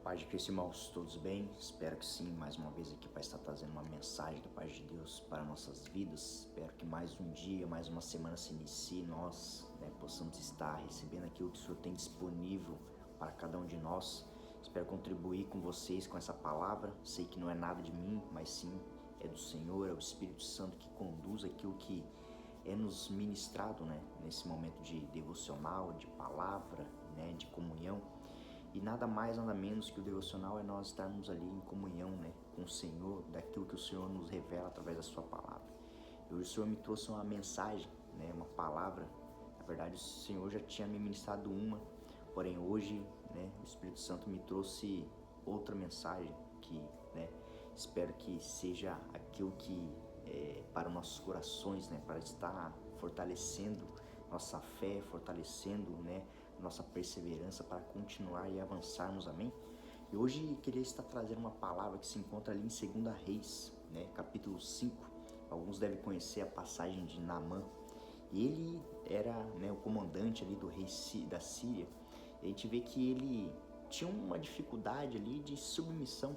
Paz de Cristo, irmãos, todos bem? Espero que sim, mais uma vez aqui para estar trazendo uma mensagem da paz de Deus para nossas vidas. Espero que mais um dia, mais uma semana se inicie e nós possamos estar recebendo aquilo que o Senhor tem disponível para cada um de nós. Espero contribuir com vocês com essa palavra. Sei que não é nada de mim, mas sim é do Senhor, é o Espírito Santo que conduz aquilo que é nos ministrado, nesse momento de devocional, de palavra, de comunhão. E nada mais, nada menos que o devocional é nós estarmos ali em comunhão, com o Senhor, daquilo que o Senhor nos revela através da sua palavra. E hoje o Senhor me trouxe uma mensagem, uma palavra. Na verdade, o Senhor já tinha me ministrado uma, porém hoje, o Espírito Santo me trouxe outra mensagem que, espero que seja aquilo que para nossos corações, para estar fortalecendo nossa fé, fortalecendo, nossa perseverança para continuar e avançarmos, amém? E hoje queria estar trazendo uma palavra que se encontra ali em 2 Reis, capítulo 5. Alguns devem conhecer a passagem de Naamã. Ele era o comandante ali do rei da Síria. E a gente vê que ele tinha uma dificuldade ali de submissão.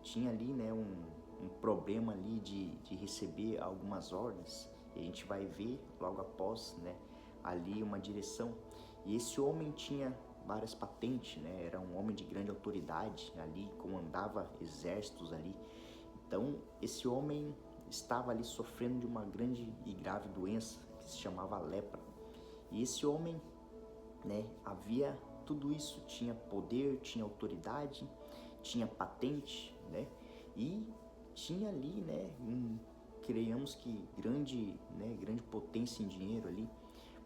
Tinha ali um problema ali de receber algumas ordens. E a gente vai ver logo após ali uma direção. E esse homem tinha várias patentes, era um homem de grande autoridade ali, comandava exércitos ali. Então, esse homem estava ali sofrendo de uma grande e grave doença que se chamava lepra. E esse homem, havia tudo isso, tinha poder, tinha autoridade, tinha patente, e tinha ali, creemos que grande potência em dinheiro ali,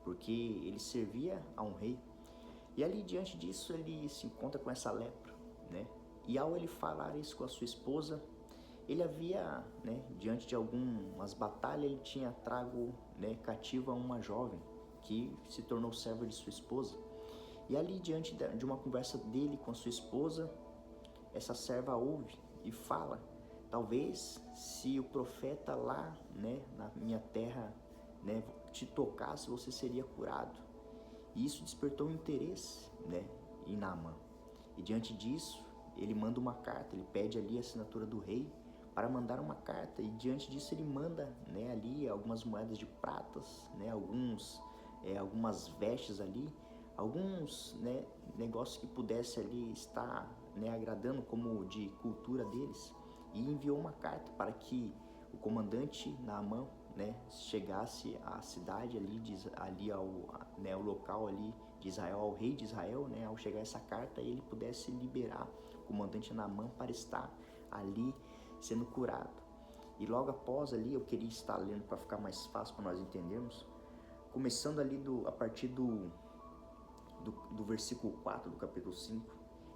porque ele servia a um rei. E ali diante disso ele se encontra com essa lepra, E ao ele falar isso com a sua esposa, ele havia, diante de algumas batalhas, ele tinha trago, cativa uma jovem que se tornou serva de sua esposa. E ali diante de uma conversa dele com a sua esposa, essa serva ouve e fala: talvez se o profeta lá, na minha terra, te tocasse, você seria curado. E isso despertou um interesse, em Naamã. E diante disso, ele manda uma carta, ele pede ali a assinatura do rei para mandar uma carta. E diante disso ele manda, ali algumas moedas de pratas, algumas vestes ali, alguns, negócios que pudesse ali estar, agradando como de cultura deles. E enviou uma carta para que o comandante Naamã, chegasse à cidade ali ao local ali de Israel, ao rei de Israel, ao chegar essa carta, ele pudesse liberar o comandante Naamã para estar ali sendo curado. E logo após ali, eu queria estar lendo para ficar mais fácil para nós entendermos, começando ali a partir do versículo 4 do capítulo 5.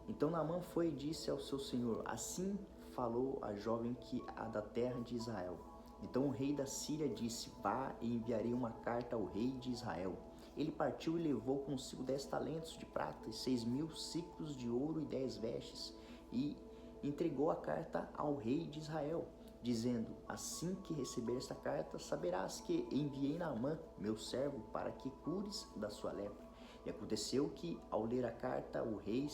Então Naamã foi e disse ao seu senhor: assim falou a jovem que a da terra de Israel. Então o rei da Síria disse: vá e enviarei uma carta ao rei de Israel. Ele partiu e levou consigo 10 talentos de prata e 6.000 ciclos de ouro e 10 vestes, e entregou a carta ao rei de Israel, dizendo: assim que receber esta carta, saberás que enviei Naamã, meu servo, para que cures da sua lepra. E aconteceu que, ao ler a carta, o rei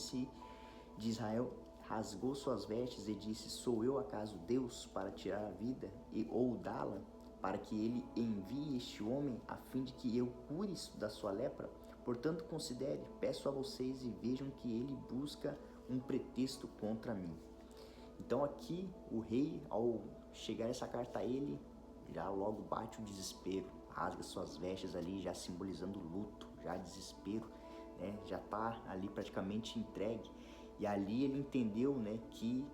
de Israel rasgou suas vestes e disse: sou eu acaso Deus para tirar a vida ou dá-la, para que ele envie este homem a fim de que eu cure da sua lepra? Portanto, considere, peço a vocês e vejam que ele busca um pretexto contra mim. Então aqui o rei, ao chegar essa carta a ele, já logo bate o desespero, rasga suas vestes ali, já simbolizando luto, já desespero, já está ali praticamente entregue. E ali ele entendeu, que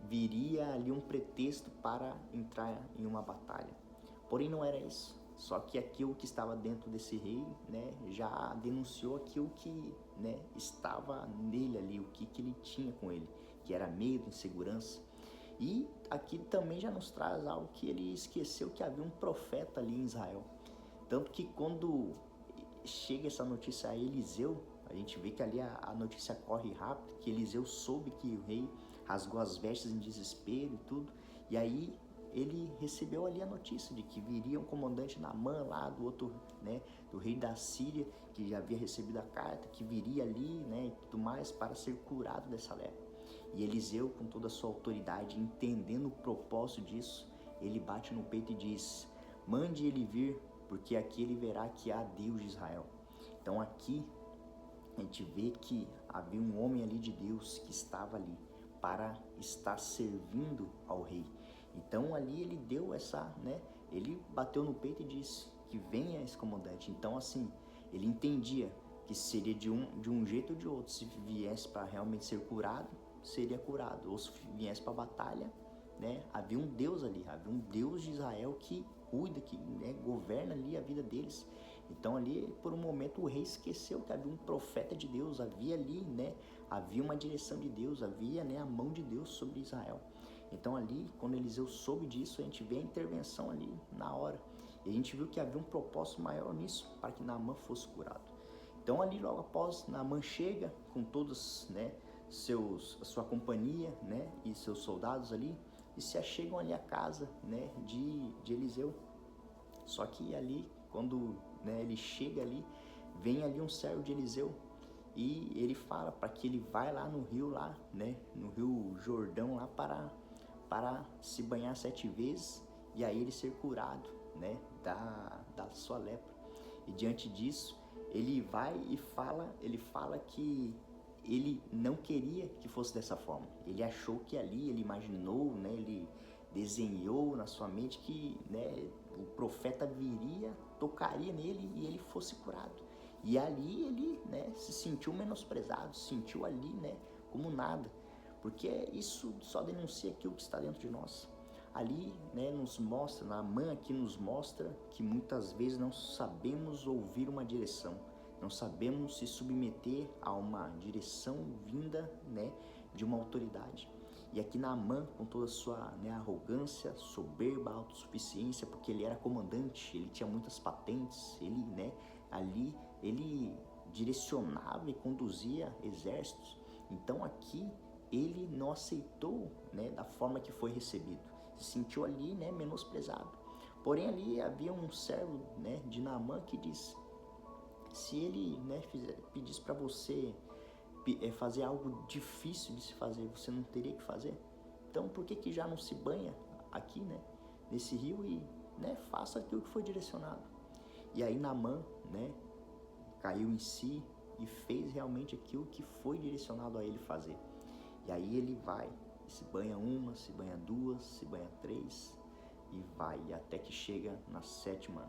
viria ali um pretexto para entrar em uma batalha. Porém não era isso. Só que aquilo que estava dentro desse rei, já denunciou aquilo que, estava nele ali, o que ele tinha com ele, que era medo, insegurança. E aqui também já nos traz algo que ele esqueceu, que havia um profeta ali em Israel. Tanto que quando chega essa notícia a Eliseu, a gente vê que ali a notícia corre rápido, que Eliseu soube que o rei rasgou as vestes em desespero e tudo. E aí ele recebeu ali a notícia de que viria um comandante Naamã lá do outro, do rei da Síria, que já havia recebido a carta, que viria ali, e tudo mais, para ser curado dessa lepra. E Eliseu, com toda a sua autoridade, entendendo o propósito disso, ele bate no peito e diz: mande ele vir, porque aqui ele verá que há Deus de Israel. Então aqui a gente vê que havia um homem ali de Deus que estava ali para estar servindo ao rei. Então ali ele deu essa, ele bateu no peito e disse que venha esse comandante. Então assim, ele entendia que seria de um jeito ou de outro. Se viesse para realmente ser curado, seria curado. Ou se viesse para a batalha, havia um Deus ali, havia um Deus de Israel que cuida, que governa ali a vida deles. Então ali, por um momento, o rei esqueceu que havia um profeta de Deus, havia ali, havia uma direção de Deus, havia a mão de Deus sobre Israel. Então ali, quando Eliseu soube disso, a gente vê a intervenção ali na hora. E a gente viu que havia um propósito maior nisso, para que Naamã fosse curado. Então ali, logo após, Naamã chega com todos, a sua companhia, e seus soldados ali, e se achegam ali à casa, de Eliseu. Só que ali, quando ele chega ali, vem ali um servo de Eliseu e ele fala para que ele vai lá no rio lá, no rio Jordão lá para se banhar 7 vezes e aí ele ser curado, da sua lepra. E diante disso, ele vai e ele fala que ele não queria que fosse dessa forma. Ele achou que ali, ele imaginou, ele desenhou na sua mente que o profeta viria, tocaria nele e ele fosse curado. E ali ele se sentiu menosprezado, se sentiu ali como nada, porque isso só denuncia aquilo que está dentro de nós. Ali nos mostra, Naamã aqui nos mostra que muitas vezes não sabemos ouvir uma direção, não sabemos se submeter a uma direção vinda de uma autoridade. E aqui Naamã, com toda a sua arrogância, soberba, autossuficiência, porque ele era comandante, ele tinha muitas patentes, ali ele direcionava e conduzia exércitos. Então aqui ele não aceitou da forma que foi recebido, se sentiu ali menosprezado. Porém ali havia um servo de Naamã que disse: se ele pedisse para você fazer algo difícil de se fazer, você não teria que fazer? Então por que já não se banha aqui, nesse rio e faça aquilo que foi direcionado? E aí Naamã, caiu em si e fez realmente aquilo que foi direcionado a ele fazer. E aí ele vai, se banha uma, se banha duas, se banha 3 e vai até que chega na sétima,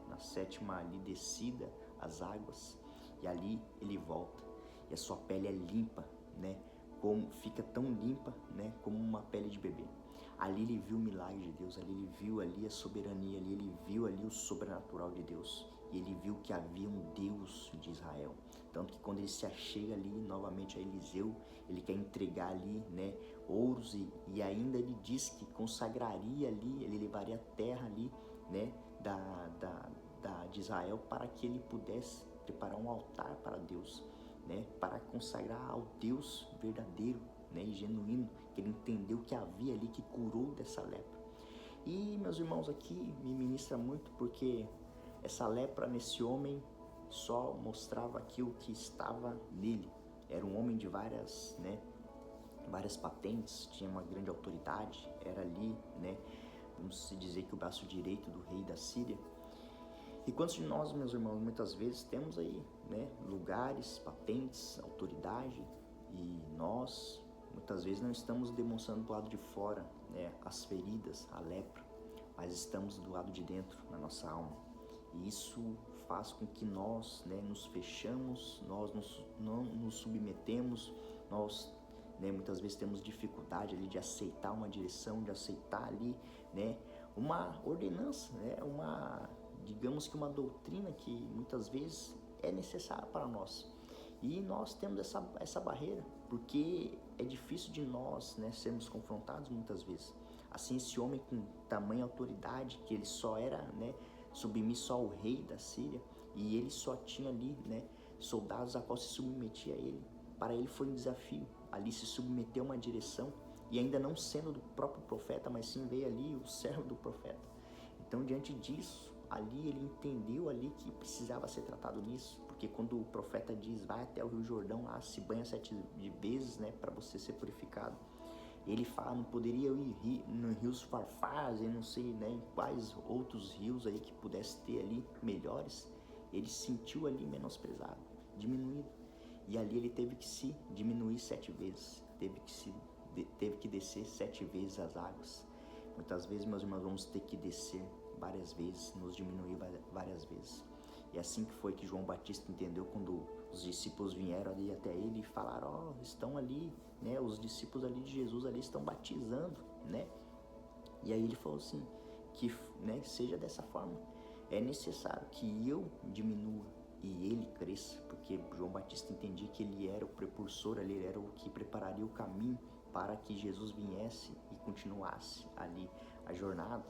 na sétima ali descida as águas, e ali ele volta e a sua pele é limpa, como fica tão limpa, como uma pele de bebê. Ali ele viu o milagre de Deus, ali ele viu ali a soberania, ali ele viu ali o sobrenatural de Deus, e ele viu que havia um Deus de Israel. Tanto que quando ele se achega ali novamente a Eliseu, ele quer entregar ali ouros e ainda ele diz que consagraria ali, ele levaria a terra ali de Israel para que ele pudesse preparar um altar para Deus, para consagrar ao Deus verdadeiro e genuíno, que ele entendeu que havia ali, que curou dessa lepra. E meus irmãos, aqui me ministra muito, porque essa lepra nesse homem só mostrava aquilo que estava nele. Era um homem de várias patentes, tinha uma grande autoridade, era ali, vamos se dizer que o braço direito do rei da Síria. E quantos de nós, meus irmãos, muitas vezes temos aí, lugares, patentes, autoridade, e nós, muitas vezes, não estamos demonstrando do lado de fora, as feridas, a lepra, mas estamos do lado de dentro, na nossa alma. E isso faz com que nós, nos fechamos, nós não nos submetemos, nós, muitas vezes temos dificuldade ali de aceitar uma direção, de aceitar ali, uma ordenança, digamos que uma doutrina que muitas vezes é necessária para nós. E nós temos essa barreira, porque é difícil de nós sermos confrontados muitas vezes. Assim, esse homem com tamanha autoridade, que ele só era submisso ao rei da Síria, e ele só tinha ali soldados a qual se submetia a ele. Para ele foi um desafio ali se submeter a uma direção, e ainda não sendo do próprio profeta, mas sim veio ali o servo do profeta. Então, diante disso, ali ele entendeu ali que precisava ser tratado nisso, porque quando o profeta diz, vai até o Rio Jordão lá, se banha 7 vezes, né, para você ser purificado. Ele fala, não poderia eu ir no rios Farfás, eu não sei, né, em quais outros rios aí que pudesse ter ali melhores. Ele se sentiu ali menosprezado, diminuído. E ali ele teve que se diminuir 7 vezes, teve que descer 7 vezes as águas. Muitas vezes, meus irmãos, vamos ter que descer várias vezes, nos diminuir várias vezes. E assim que foi que João Batista entendeu quando os discípulos vieram ali até ele e falaram, estão ali, né, os discípulos ali de Jesus ali estão batizando, né? E aí ele falou assim, que, né, seja dessa forma. É necessário que eu diminua e ele cresça, porque João Batista entendia que ele era o precursor ali, ele era o que prepararia o caminho para que Jesus viesse e continuasse ali a jornada.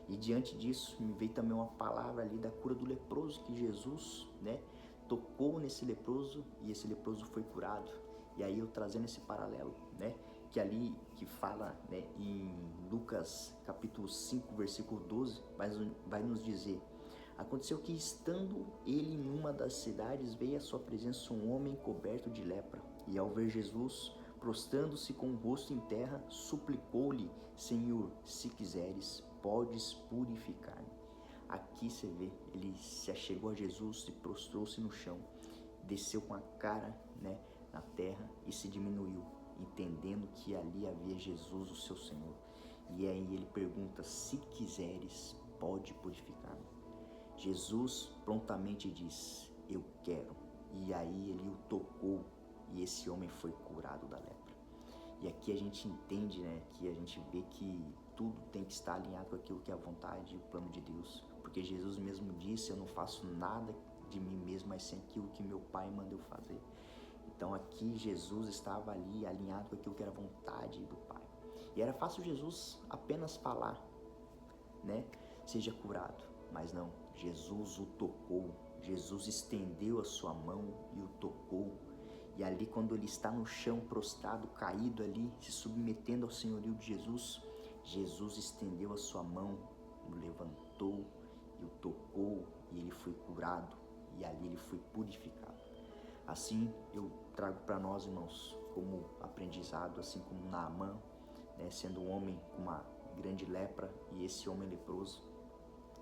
E diante disso me veio também uma palavra ali da cura do leproso, que Jesus, né, tocou nesse leproso e esse leproso foi curado. E aí eu trazendo esse paralelo, né, que ali que fala, né, em Lucas capítulo 5, versículo 12, vai nos dizer: aconteceu que, estando ele em uma das cidades, veio à sua presença um homem coberto de lepra, e ao ver Jesus, prostrando-se com o rosto em terra, suplicou-lhe: Senhor, se quiseres, podes purificar-me. Aqui você vê, ele se achegou a Jesus, se prostrou-se no chão, desceu com a cara, né, na terra e se diminuiu, entendendo que ali havia Jesus, o seu Senhor. E aí ele pergunta: se quiseres, pode purificar-me. Jesus prontamente diz: eu quero. E aí ele o tocou e esse homem foi curado da lepra. E aqui a gente entende, né, que a gente vê que tudo tem que estar alinhado com aquilo que é a vontade e o plano de Deus. Porque Jesus mesmo disse: eu não faço nada de mim mesmo, mas sim aquilo que meu Pai manda eu fazer. Então aqui Jesus estava ali alinhado com aquilo que era a vontade do Pai. E era fácil Jesus apenas falar, né, seja curado. Mas não, Jesus o tocou, Jesus estendeu a sua mão e o tocou. E ali, quando ele está no chão, prostrado, caído ali, se submetendo ao senhorio de Jesus, Jesus estendeu a sua mão, o levantou e o tocou, e ele foi curado, e ali ele foi purificado. Assim eu trago para nós, irmãos, como aprendizado, assim como Naamã, né, sendo um homem com uma grande lepra, e esse homem leproso.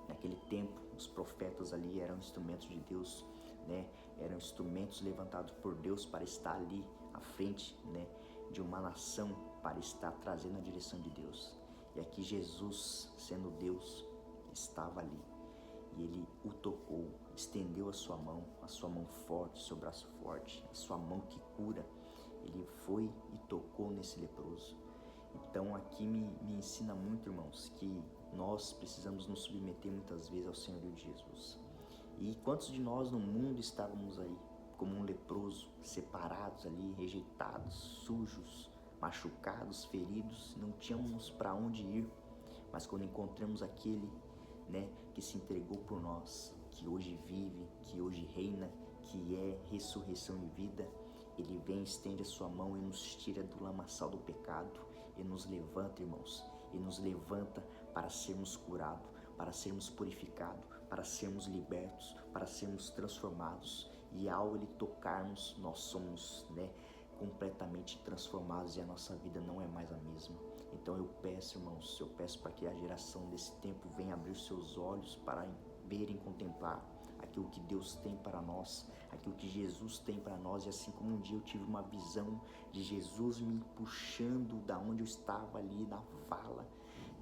Naquele tempo, os profetas ali eram instrumentos de Deus, né? Eram instrumentos levantados por Deus para estar ali à frente, né, de uma nação, para estar trazendo a direção de Deus. E aqui Jesus, sendo Deus, estava ali. E ele o tocou, estendeu a sua mão forte, seu braço forte, a sua mão que cura. Ele foi e tocou nesse leproso. Então aqui me ensina muito, irmãos, que nós precisamos nos submeter muitas vezes ao senhorio de Jesus. E quantos de nós no mundo estávamos aí, como um leproso, separados ali, rejeitados, sujos, machucados, feridos, não tínhamos para onde ir, mas quando encontramos aquele, né, que se entregou por nós, que hoje vive, que hoje reina, que é ressurreição e vida, ele vem, estende a sua mão e nos tira do lamaçal do pecado e nos levanta, irmãos, e nos levanta para sermos curados, para sermos purificados, para sermos libertos, para sermos transformados. E ao ele tocar-nos, nós somos, né, completamente transformados e a nossa vida não é mais a mesma. Então eu peço, irmãos, eu peço para que a geração desse tempo venha abrir seus olhos para ver e contemplar aquilo que Deus tem para nós, aquilo que Jesus tem para nós. E assim como um dia eu tive uma visão de Jesus me puxando da onde eu estava ali na vala,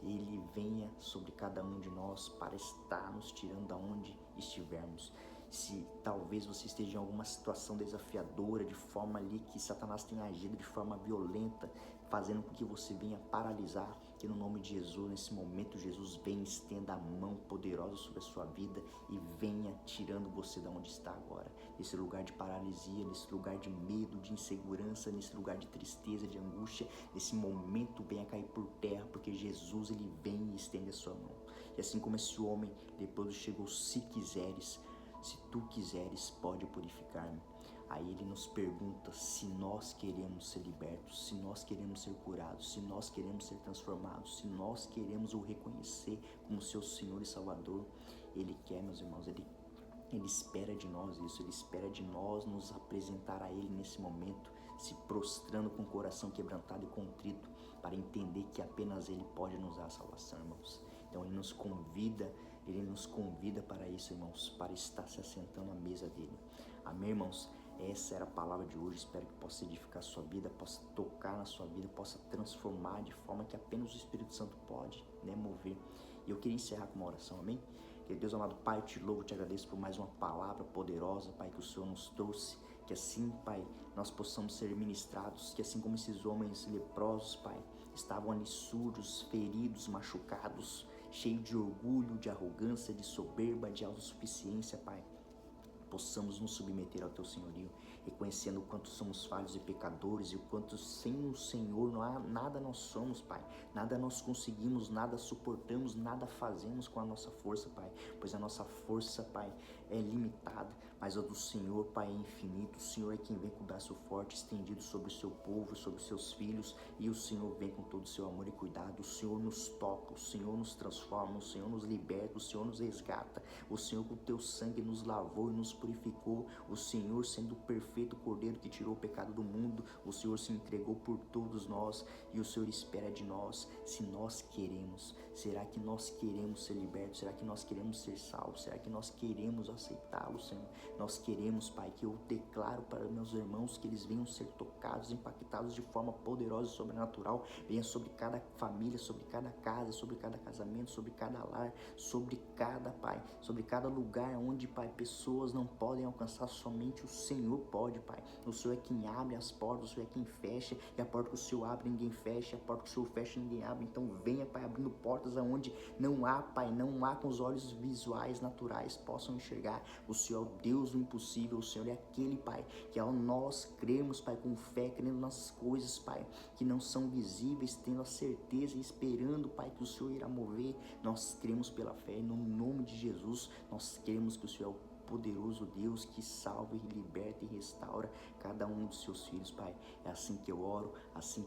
ele venha sobre cada um de nós para estar nos tirando da onde estivermos. Se talvez você esteja em alguma situação desafiadora, de forma ali que Satanás tenha agido de forma violenta, fazendo com que você venha paralisar, que no nome de Jesus, nesse momento, Jesus venha, estenda a mão poderosa sobre a sua vida e venha tirando você da onde está agora, nesse lugar de paralisia, nesse lugar de medo, de insegurança, nesse lugar de tristeza, de angústia. Nesse momento venha cair por terra, porque Jesus, ele vem e estende a sua mão. E assim como esse homem depois chegou: se quiseres, se tu quiseres, pode purificar-me. Aí ele nos pergunta se nós queremos ser libertos, se nós queremos ser curados, se nós queremos ser transformados, se nós queremos o reconhecer como seu Senhor e Salvador. Ele quer, meus irmãos, Ele espera de nós isso, Ele espera de nós nos apresentar a Ele nesse momento, se prostrando com o coração quebrantado e contrito, para entender que apenas Ele pode nos dar a salvação, irmãos. Então Ele nos convida para isso, irmãos, para estar se assentando à mesa dEle. Amém, irmãos? Essa era a palavra de hoje, espero que possa edificar a sua vida, possa tocar na sua vida, possa transformar de forma que apenas o Espírito Santo pode, né, mover. E eu queria encerrar com uma oração, amém? Que Deus amado Pai, te louvo, te agradeço por mais uma palavra poderosa, Pai, que o Senhor nos trouxe, que assim, Pai, nós possamos ser ministrados, que assim como esses homens leprosos, Pai, estavam ali surdos, feridos, machucados, cheios de orgulho, de arrogância, de soberba, de autossuficiência, Pai, possamos nos submeter ao Teu senhorio, reconhecendo o quanto somos falhos e pecadores e o quanto sem o Senhor nada nós somos, Pai, nada nós conseguimos, nada suportamos, nada fazemos com a nossa força, Pai, pois a nossa força, Pai, é limitada, mas a do Senhor, Pai, é infinito. O Senhor é quem vem com o braço forte estendido sobre o seu povo, sobre os seus filhos, e o Senhor vem com todo o seu amor e cuidado. O Senhor nos toca, o Senhor nos transforma, o Senhor nos liberta, o Senhor nos resgata, o Senhor com o teu sangue nos lavou e nos purificou, o Senhor sendo o perfeito Cordeiro que tirou o pecado do mundo, o Senhor se entregou por todos nós, e o Senhor espera de nós, se nós queremos. Será que nós queremos ser libertos? Será que nós queremos ser salvos? Será que nós queremos aceitá-lo, Senhor? Nós queremos, Pai, que eu declaro para meus irmãos que eles venham ser tocados, impactados de forma poderosa e sobrenatural, venha sobre cada família, sobre cada casa, sobre cada casamento, sobre cada lar, sobre cada, Pai, sobre cada lugar onde, Pai, pessoas não podem alcançar, somente o Senhor pode, Pai. O Senhor é quem abre as portas, o Senhor é quem fecha, e a porta que o Senhor abre ninguém fecha, a porta que o Senhor fecha ninguém abre. Então venha, Pai, abrindo portas aonde não há, Pai, não há com os olhos visuais, naturais, possam enxergar. O Senhor é o Deus do impossível, o Senhor é aquele, Pai, que ao nós cremos, Pai, com fé, crendo nas coisas, Pai, que não são visíveis, tendo a certeza e esperando, Pai, que o Senhor irá mover, nós cremos pela fé, e no nome de Jesus, nós cremos que o Senhor é o poderoso Deus que salva e liberta e restaura cada um dos seus filhos, Pai. É assim que eu oro, assim